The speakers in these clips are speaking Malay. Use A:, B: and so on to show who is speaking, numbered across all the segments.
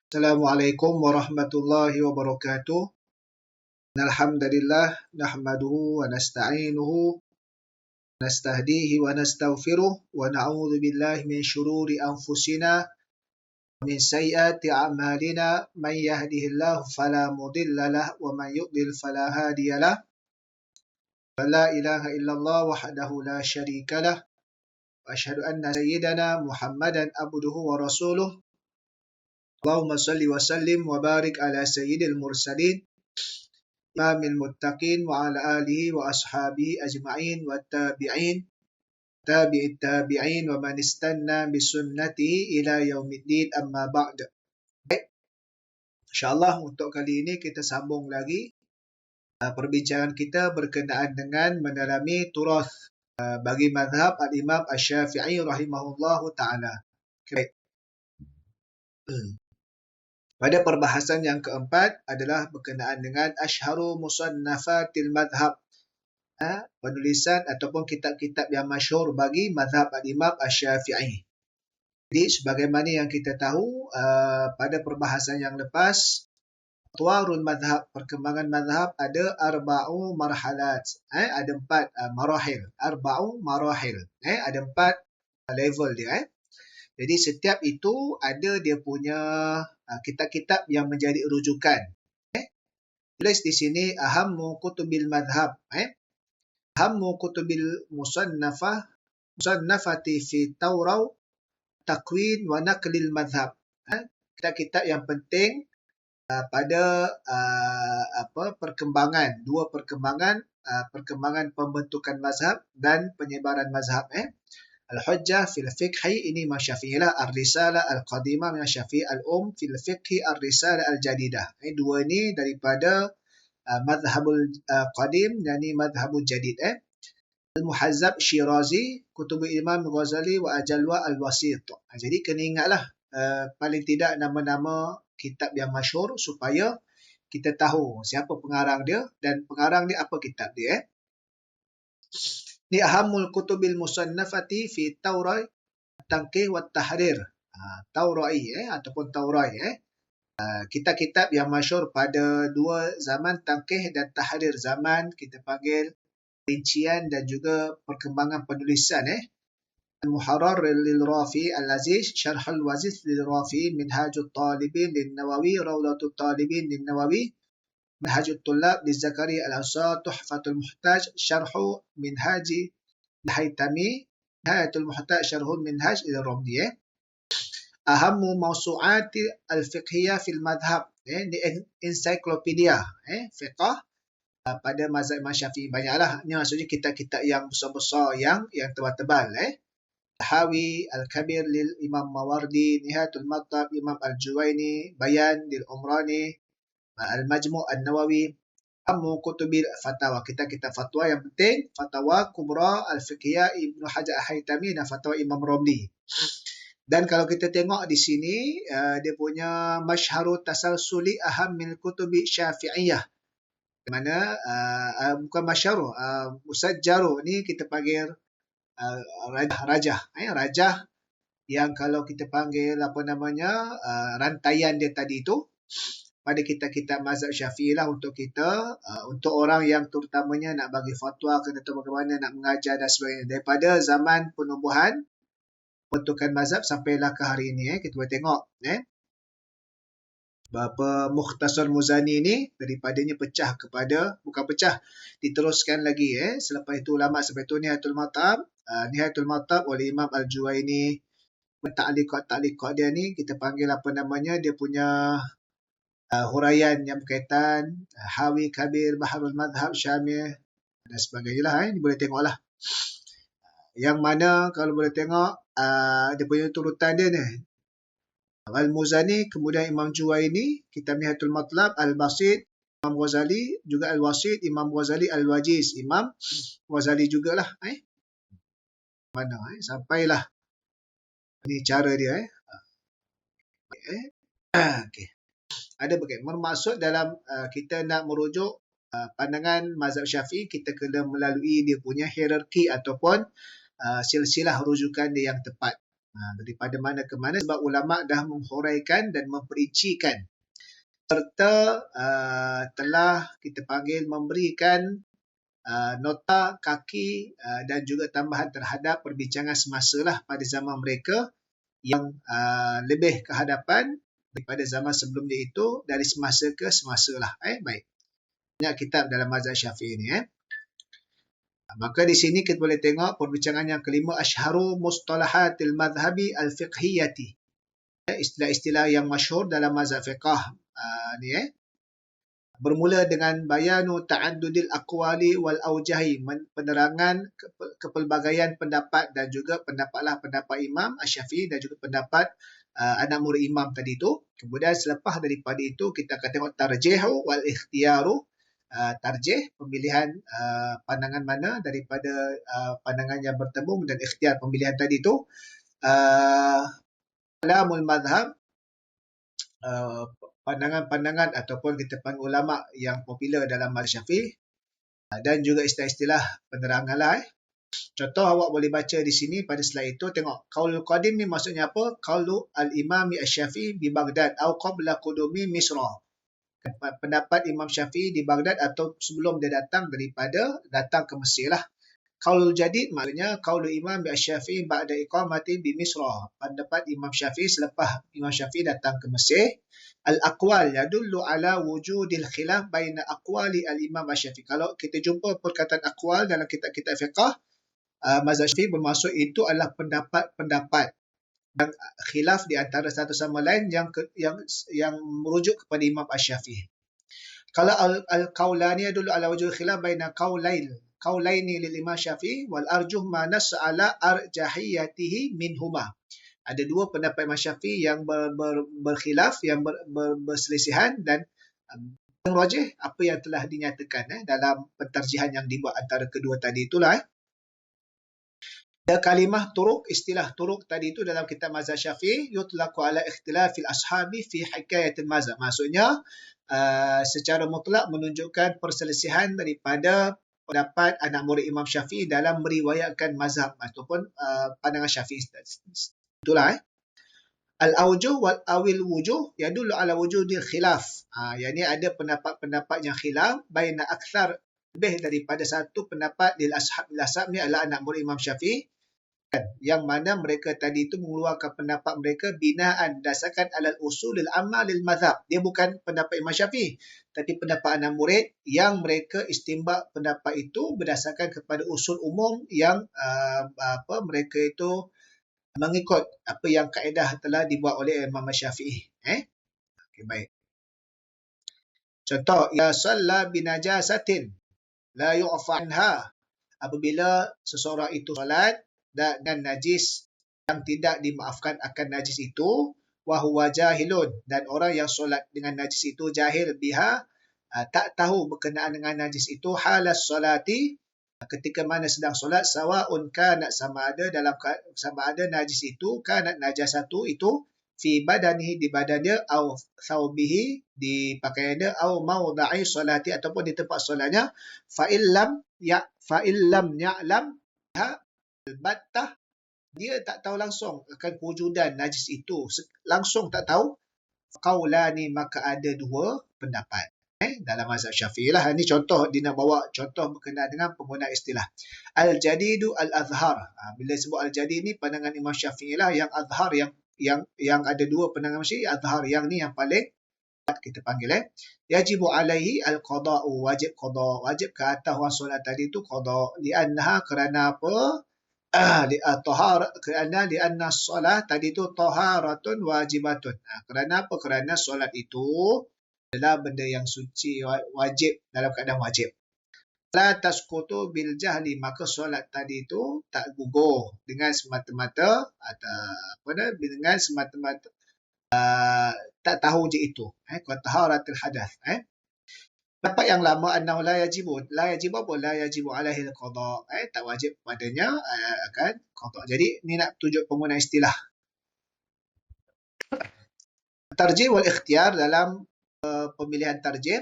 A: Assalamualaikum warahmatullahi wabarakatuh. Alhamdulillah nahmaduhu wa nasta'inuhu nastahdihi wa nastaghfiruh wa na'udzu billahi min syururi anfusina wa min sayyiati a'malina man yahdihillahu fala mudilla lahu wa man yudlil fala hadiya lahu. La ilaha illallah wahdahu la syarika lah wa asyhadu anna sayyidana Muhammadan abduhu wa rasuluh. Allahumma salli wa sallim wa barik ala sayyidil mursalin imamil muttaqin wa ala alihi wa ashabihi ajma'in wa tabi'in tabi'it tabi'in wa man istanna bisunnatihi ila yaumiddin amma ba'd. Baik, InsyaAllah untuk kali ini kita sambung lagi perbincangan kita berkenaan dengan mendalami turath bagi mazhab al-Imam Asy-Syafi'i rahimahullahu ta'ala. Baik. Pada perbahasan yang keempat adalah berkenaan dengan asyharu musannafatil madhab, penulisan ataupun kitab-kitab yang masyhur bagi mazhab al-Imam Asy-Syafi'i. Jadi sebagaimana yang kita tahu pada perbahasan yang lepas, atwarul madhab, perkembangan mazhab ada arba'u marhalat, ada 4 marahil, arba'u marahil, ada 4 level dia. Jadi setiap itu ada dia punya kitab-kitab yang menjadi rujukan. Tulis di sini ahammu kutubil madhab. Ahammu kutubil musannafati fi tawraw takwin wa naqlil madhab. Kitab-kitab yang penting pada perkembangan, dua perkembangan, perkembangan pembentukan mazhab dan penyebaran mazhab. Al-Hujjah fil Fiqhi ini Imam Syafi'i lah, Ar-Risalah Al-Qadimah Imam Syafi'i, Al-Um fil Fiqhi Ar-Risalah Al-Jadidah. Dua ini daripada Madhabul Qadim dan ini Madhabul Jadid. Al-Muhazzab Syirazi, Kutubul Imam Ghazali wa Ajalwa Al-Wasit. Jadi kena ingatlah paling tidak nama-nama kitab yang masyhur supaya kita tahu siapa pengarang dia dan pengarang dia apa kitab dia. Ni ahamul kutubil musannafati fi taurai tangkih wa tahrir. Taurai ataupun taurai. Kitab-kitab yang masyhur pada dua zaman tangkih dan tahrir, zaman kita panggil rincian dan juga perkembangan penulisan. Al-Muharrar lil Rafi Al-Aziz, Syarh al-Waziz lil Rafi, Minhajut Talibin lin Nawawi, Rawdatut Talibin lin Nawawi, Minhajut Tullab li Zakaria Al-Ansar, Tuhfatul Muhtaj, Syarhu Minhaji Al-Haytami, Nihayatul Muhtaj, Syarhul Minhaj al-Ramli. Ahammu mawsu'ati al-fiqhiyah fil madhab. Ini ensiklopedia fiqh pada mazhab Imam Syafi'i. Banyaklah. Ini maksudnya kitab-kitab yang besar-besar, yang tebal-tebal. Tahawi Al-Kabir lil Imam Mawardi, Nihayatul Matlab Imam Al-Juwaini, Bayan lil Umrani, Al-Majmu' An-Nawawi, Ammu Kutubil Fatawa, kitab-kitab fatwa yang penting, Fatawa Kubra Al-Fiqhiyah Ibnu Hajar Al-Haytami dan Fatwa Imam Ramli. Dan kalau kita tengok di sini, dia punya Masyharu Tasalsuli Ahammil Kutubi Syafi'iyah. Di mana, bukan Masyharu, Musajjaru, ni kita panggil rajah. Rajah yang kalau kita panggil rantaian dia tadi itu, pada kitab-kitab mazhab Syafi'i lah untuk kita, untuk orang yang terutamanya nak bagi fatwa, kena tahu bagaimana nak mengajar dan sebagainya. Daripada zaman penubuhan, bentukan mazhab sampailah ke hari ini. Kita boleh tengok. Berapa Mukhtasar Muzani ni, daripadanya pecah kepada, bukan pecah, diteruskan lagi. Selepas itu ulama, sampai itu Nihayatul Matab. Nihayatul Matab oleh Imam Al-Juwaini. Ta'liqat dia ni, kita panggil dia punya huraian yang berkaitan Hawi Kabir, Baharul Madhab, Syamil dan sebagainya lah. Ini boleh tengoklah. Yang mana kalau boleh tengok dia punya turutan dia ni. Al-Muzani, kemudian Imam Juwaini, kitab Nihayatul Matlab, Al-Basit, Imam Ghazali, juga Al-Wasit, Imam Ghazali, Al-Wajiz, Imam Ghazali jugalah. Sampailah. Ini cara dia. Okey. Ada bermaksud dalam kita nak merujuk pandangan mazhab Syafi'i, kita kena melalui dia punya hierarki ataupun silsilah rujukan dia yang tepat. Daripada mana ke mana, sebab ulama dah menghuraikan dan memperincikan serta telah kita panggil memberikan nota kaki dan juga tambahan terhadap perbincangan semasa lah pada zaman mereka yang lebih ke hadapan daripada zaman sebelumnya itu, dari semasa ke semasa lah. Baik. Banyak kitab dalam mazhab Syafi'i ni. Maka di sini kita boleh tengok perbincangan yang kelima, asyharu mustalahatil madhhabi al-fiqhiyati. Istilah-istilah yang masyhur dalam mazhab fiqh ni. Bermula dengan bayanu ta'addudil aqwali wal aujahi, penerangan kepelbagaian pendapat dan juga pendapat Imam Asy-Syafi'i dan juga pendapat anak murid Imam tadi itu. Kemudian selepas daripada itu kita akan tengok tarjihu wal ikhtiyaru, tarjih, pemilihan pandangan mana daripada pandangan yang bertemu, dan ikhtiar, pemilihan tadi itu. Kalamul madhab, pandangan-pandangan ataupun kita panggil ulama yang popular dalam mazhab Syafi'i, dan juga istilah-istilah penerangan lah. Contoh awak boleh baca di sini pada slide itu, tengok qaulul qadim ni maksudnya apa? Qaulu al-imami asy-Syafi'i bi Baghdad au qabla qudumi Misra. Pendapat Imam Syafi'i di Baghdad atau sebelum dia datang ke Mesir lah. Qaulul jadid maknanya qaulul Imam Asy-Syafi'i ba'da iqamati bi Misra. Pendapat Imam Syafi'i selepas Imam Syafi'i datang ke Mesir. Al-aqwal yadullu ala wujudil khilaf baina aqwali al-Imam Asy-Syafi'i. Kalau kita jumpa perkataan aqwal dalam kitab-kitab fiqh mazhab Syafi'i, bermaksud itu adalah pendapat-pendapat dan khilaf di antara satu sama lain yang merujuk kepada Imam Asy-Syafi'i. Kalau al-qaulani dulu ala wujud khilaf baina qaulaini lil Imam Syafi'i wal arjuh ma nas ala arjahiyatihi minhuma. Ada dua pendapat Imam Syafi'i yang berkhilaf, yang berselisihan, dan yang rajih apa yang telah dinyatakan dalam pentarjihan yang dibuat antara kedua tadi itulah. Kalimah turuk, istilah turuk tadi itu dalam kitab mazhab Syafi'i, yutlaqu ala ikhtilafil ashabi fi hikayatil mazhab. Maksudnya secara mutlak menunjukkan perselisihan daripada pendapat anak murid Imam Syafi'i dalam meriwayatkan mazhab ataupun pandangan Syafi'i. Itulah. Al-awjuh wal awil wujuh yadullu ala wujudil khilaf. Yang ini ada pendapat-pendapat yang khilaf baina akthar, lebih daripada satu pendapat lil ashab. Lil ashab ni adalah anak murid Imam Syafi'i, yang mana mereka tadi itu mengeluarkan pendapat mereka binaan dasarkan alal usulil amma lil mazhab. Dia bukan pendapat Imam Syafi'i, tapi pendapat anak murid yang mereka istimbak pendapat itu berdasarkan kepada usul umum yang mereka itu mengikut apa yang kaedah telah dibuat oleh Imam Syafi'i. Okay, baik. Contoh, ya shalla binajasatin la yu'fa anha. Apabila seseorang itu solat dan najis yang tidak dimaafkan akan najis itu, wa huwa jahilun, dan orang yang solat dengan najis itu jahil biha, tak tahu berkenaan dengan najis itu, halas solati, ketika mana sedang solat, sawaun kanat, sama ada najis itu, kanat najasatu itu, fi badanihi, di badannya, au thawbihi, di pakaiannya, au mawda'i solati, ataupun di tempat solatnya, fa'illam ya'lam al-battah, dia tak tahu langsung akan kewujudan najis itu, langsung tak tahu. Qaulani, maka ada dua pendapat dalam mazhab Syafi'i lah. Ini contoh, dia nak bawa contoh berkenaan dengan penggunaan istilah al-jadidu al-azhar. Bila sebut al-jadid ni pandangan Imam Syafi'i lah, yang azhar, yang ada dua pandangan Syafi'i, azhar yang ni yang paling kita panggil yajibu alaihi al-qada'u, wajib qada, wajib ke atas orang solat tadi tu qada, li'annaha, kerana apa? Li'anna solat tadi tu taharatun wajibatun. Kerana apa? Kerana solat itu adalah benda yang suci, wajib, dalam keadaan wajib. La tasqutu bil jahli, maka solat tadi itu tak gugur dengan semata-mata dengan semata-mata tak tahu je itu. Taharatul hadath. Pendapat yang lama annahu la yajibu apa? La yajibu alaihi al-qada. Tak wajib padanya akan qada. Jadi ni nak tunjuk penggunaan istilah. Tarjih wal ikhtiyar, dalam pemilihan tarjih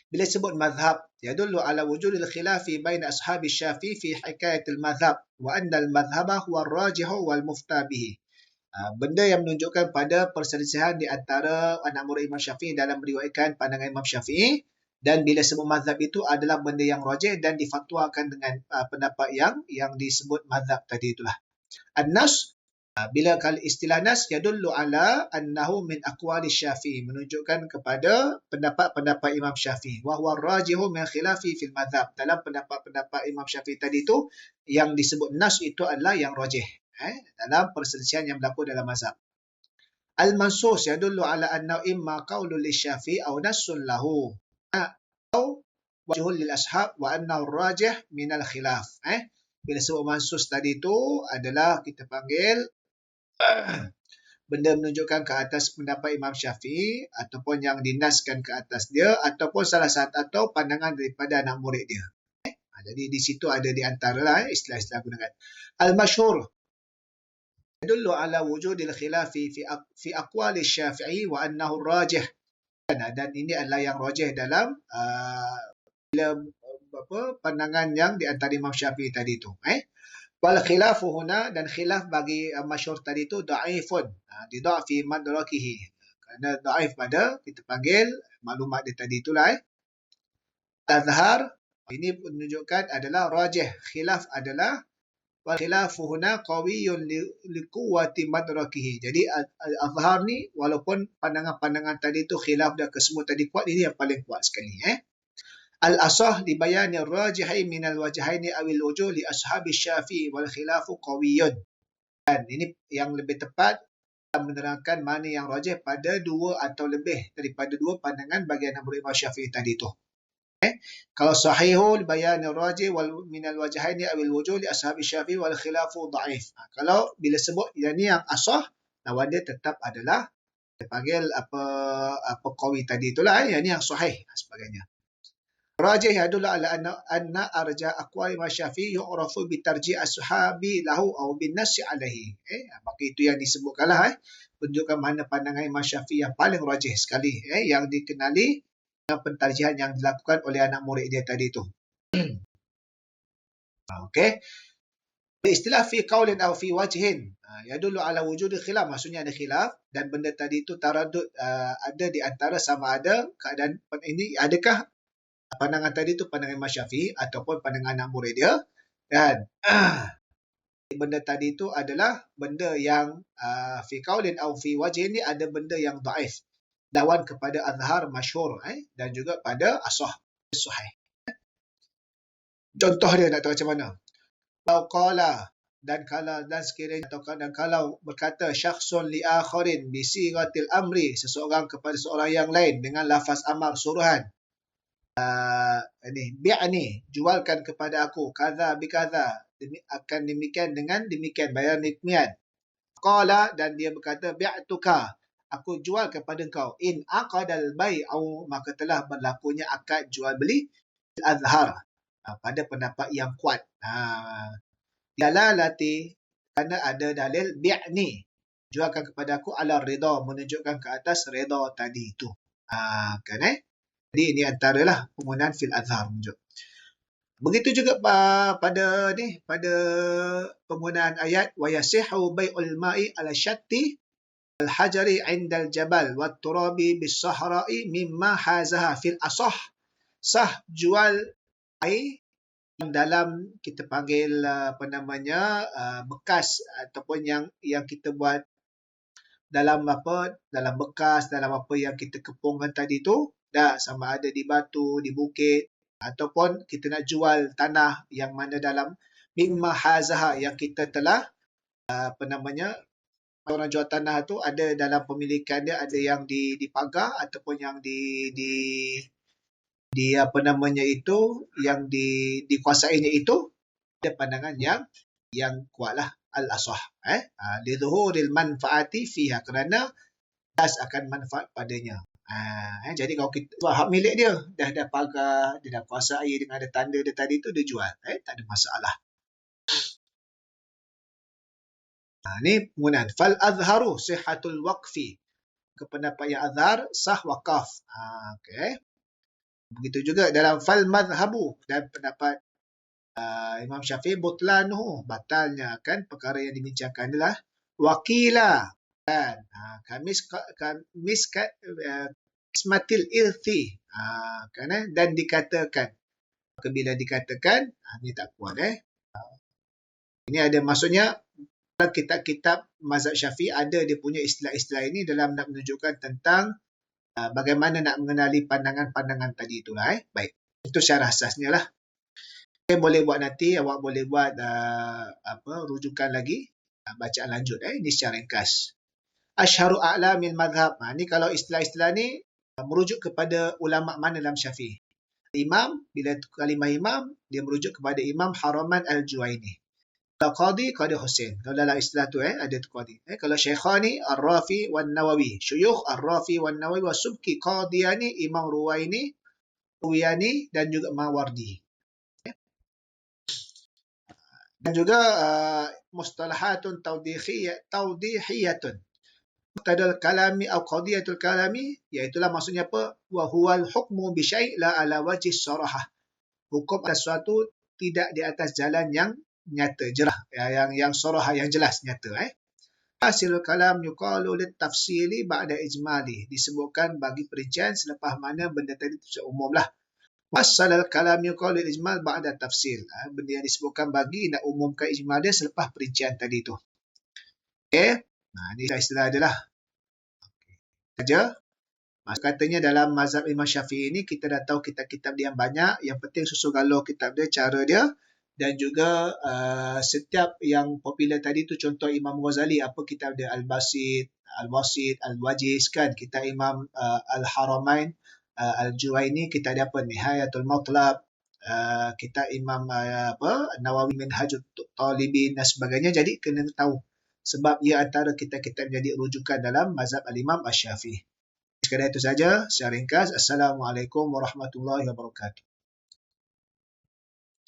A: Bila sebut mazhab, yadullu ala wujudil khilafi baina ashabi Syafi'i fi hikayatil mazhab wa anna al-madhhaba huwa ar-rajihu wal mufta bihi. Benda yang menunjukkan pada perselisihan di antara anak murid Imam Syafi'i dalam meriwayatkan pandangan Imam Syafi'i, dan bila sebut mazhab itu adalah benda yang rajih dan difatwakan dengan pendapat yang disebut mazhab tadi itulah. An-nas, bila kali istilah nas yadullu ala annahu min aqwali Syafi'i, menunjukkan kepada pendapat-pendapat Imam Syafi'i, wa huwa rajihu min khilafi fil mazhab. Dalam pendapat-pendapat Imam Syafi'i tadi itu, yang disebut nas itu adalah yang rajih dalam perselisihan yang berlaku dalam mazhab. Al-mansus yadullu ala annahu imma qaulun lisyafi'i aw nassun lahu aw wajhun lil ashab wa annahu rajih min al-khilaf. Bila sebut mansus tadi itu adalah kita panggil benda menunjukkan ke atas pendapat Imam Syafi'i ataupun yang dinaskan ke atas dia ataupun salah satu atau pandangan daripada anak murid dia. Jadi di situ ada di antara istilah-istilah gunakan. Al-masyhur yadullu ala wujudil khilafi fi aqwali Syafi'i wa annahu rajih. Dan ini adalah yang rajih dalam pandangan yang di antara Imam Syafi'i tadi itu. Wal khilafu huna, dan khilaf bagi masyhur tadi itu dhaifun, didhafi madrakihi, kerana dhaif pada kita panggil maklumat dia tadi itulah. Azhar ini menunjukkan adalah rajih, khilaf adalah wal khilafu huna qawiyyun li quwwati madrakihi. Jadi azhar ni walaupun pandangan-pandangan tadi itu khilaf dia kesemua tadi kuat, ini yang paling kuat sekali. Al-asah li bayani ar-rajihi min al-wajhaini aw al-wujuh li ashabi Syafi'i wal khilafu qawiyyun. Dan ini yang lebih tepat menerangkan mana yang rajih pada dua atau lebih daripada dua pandangan bagi anak murid Imam Syafi'i tadi itu. Kalau sahihul bayan ar-rajih wal min al-wajhaini aw al-wujuh li ashabi Syafi'i wal khilafu dhaif. Kalau bila sebut yang ni yang asah, lawan dia tetap adalah dipanggil apa qawi tadi itulah, yang ni yang sahih sebagainya. Rajih yadullu ala anna arja aqwali Imam Syafi'i yu'rafu bi tarjih ashabi lahu aw bin nas alaihi. Maka itu yang disebutkanlah menunjukkan mana pandangan Imam Syafi'i yang paling rajih sekali, yang dikenali dengan pentarjihan yang dilakukan oleh anak murid dia tadi itu. Okey. Istilah fi qaulin aw fi wajhin yadullu ala wujudi khilaf, maksudnya ada khilaf dan benda tadi itu taradud ada di antara sama ada keadaan ini, adakah pandangan tadi itu pandangan Imam Syafi'i ataupun pandangan anak murid dia, dan benda tadi itu adalah benda yang fi qaulin aw fi wajhin, ini ada benda yang dhaif lawan kepada azhar masyhur dan juga pada asah sahih. Contoh dia nak tahu macam mana? Qala, dan sekiranya atau kalau berkata syakhsun li akharin bi sighatil amri, seseorang kepada seorang yang lain dengan lafaz amar suruhan, bi'ni, jualkan kepada aku, kaza bi kaza, akan demikian dengan demikian, bayar demikian. Qala, dan dia berkata bi'tuka, aku jual kepada engkau, in aqadal bai'u, maka telah berlakunya akad jual beli azhar, pada pendapat yang kuat. Dalalati, kerana ada dalil bi'ni, jualkan kepada aku, ala rida, menunjukkan ke atas rida tadi itu. Kan Jadi ini antaralah penggunaan fil azhar menunjuk. Begitu juga pada penggunaan ayat wa yasihu bai'ul ma'i ala syatti al-hajari 'inda al-jabal wat turabi bis sahra'i mimma hazaha fil asah. Sah jual air dalam kita panggil bekas ataupun yang kita buat dalam bekas, dalam apa yang kita kepungkan tadi tu, dah sama ada di batu, di bukit, ataupun kita nak jual tanah yang mana dalam mimma hazaha, yang kita telah orang jual tanah tu ada dalam pemilikan dia, ada yang dipagar ataupun yang yang dikuasainya itu, ada pandangan yang kuatlah al-asah, li zuhuril manfaati fiha, kerana das akan manfaat padanya. Jadi kalau kita hak milik dia, dah pagar, dia dah kuasai dengan ada tanda dia tadi tu, dia jual, tak ada masalah. Ni penggunaan fal azharu sihhatul waqfi, ke pendapat yang azhar sah wakaf. Okey. Begitu juga dalam fal madhabu dan pendapat Imam Syafi'i butlanuhu, batalnya kan perkara yang dibincangkan adalah wakila kan kamis kismatil irthi kan dan dikatakan bila dikatakan ini tak kuat ini ada maksudnya dalam kitab-kitab mazhab Syafi'i ada dia punya istilah-istilah ini dalam nak menunjukkan tentang bagaimana nak mengenali pandangan-pandangan tadi itulah baik itu secara asasnya lah. Boleh buat nanti awak boleh buat rujukan lagi bacaan lanjut ini secara ringkas. Asyharu a'lamil madhab. Ni kalau istilah-istilah ni merujuk kepada ulama mana dalam Syafi'i. Imam, bila kalimah imam dia merujuk kepada Imam Haraman Al-Juwaini. Kalau qadi Husain. Kalau dalam istilah tu ada tu qadi. Kalau Syekhani Ar-Rafi wan Nawawi. Syuyukh Ar-Rafi wan Nawawi wa Subki Qadiyani Imam Ruwaini, Uwiyani dan juga Mawardi. Dan juga mustalahatun tawdihiyatun. Muqtadal kalami atau qadiyatul kalami, iaitulah maksudnya apa? Wa huwal hukmu bi syai' la ala wajhi sarahah. Hukum atas sesuatu tidak di atas jalan yang nyata, jerah, yang sarahah, yang jelas, nyata. Hasilul kalam yuqalu lit tafsili ba'da ijmali. Disebutkan bagi perincian selepas mana benda tadi itu umum lah. Wasalal kalam yuqalu lil ijmal ba'da tafsil. Benda yang disebutkan bagi nak umumkan ijmal dia selepas perincian tadi tu. Okey. Ini istilah dia lah. Saja. Katanya dalam mazhab Imam Syafi'i ini kita dah tahu kitab-kitab dia yang banyak. Yang penting susun galau kitab dia, cara dia. Dan juga setiap yang popular tadi tu contoh Imam Ghazali, apa kitab dia? Al-Basit, Al-Wasit, Al-Wajiz kan. Kitab Imam Al-Haramain, Al-Juwaini, kita ada apa? Nihayatul Matlab, kita Imam Nawawi Minhajul Talibin dan sebagainya. Jadi kena tahu sebab ia antara kitab-kitab jadi rujukan dalam mazhab Al-Imam Asy-Syafi'i. Sekadar itu saja secara ringkas. Assalamualaikum warahmatullahi wabarakatuh.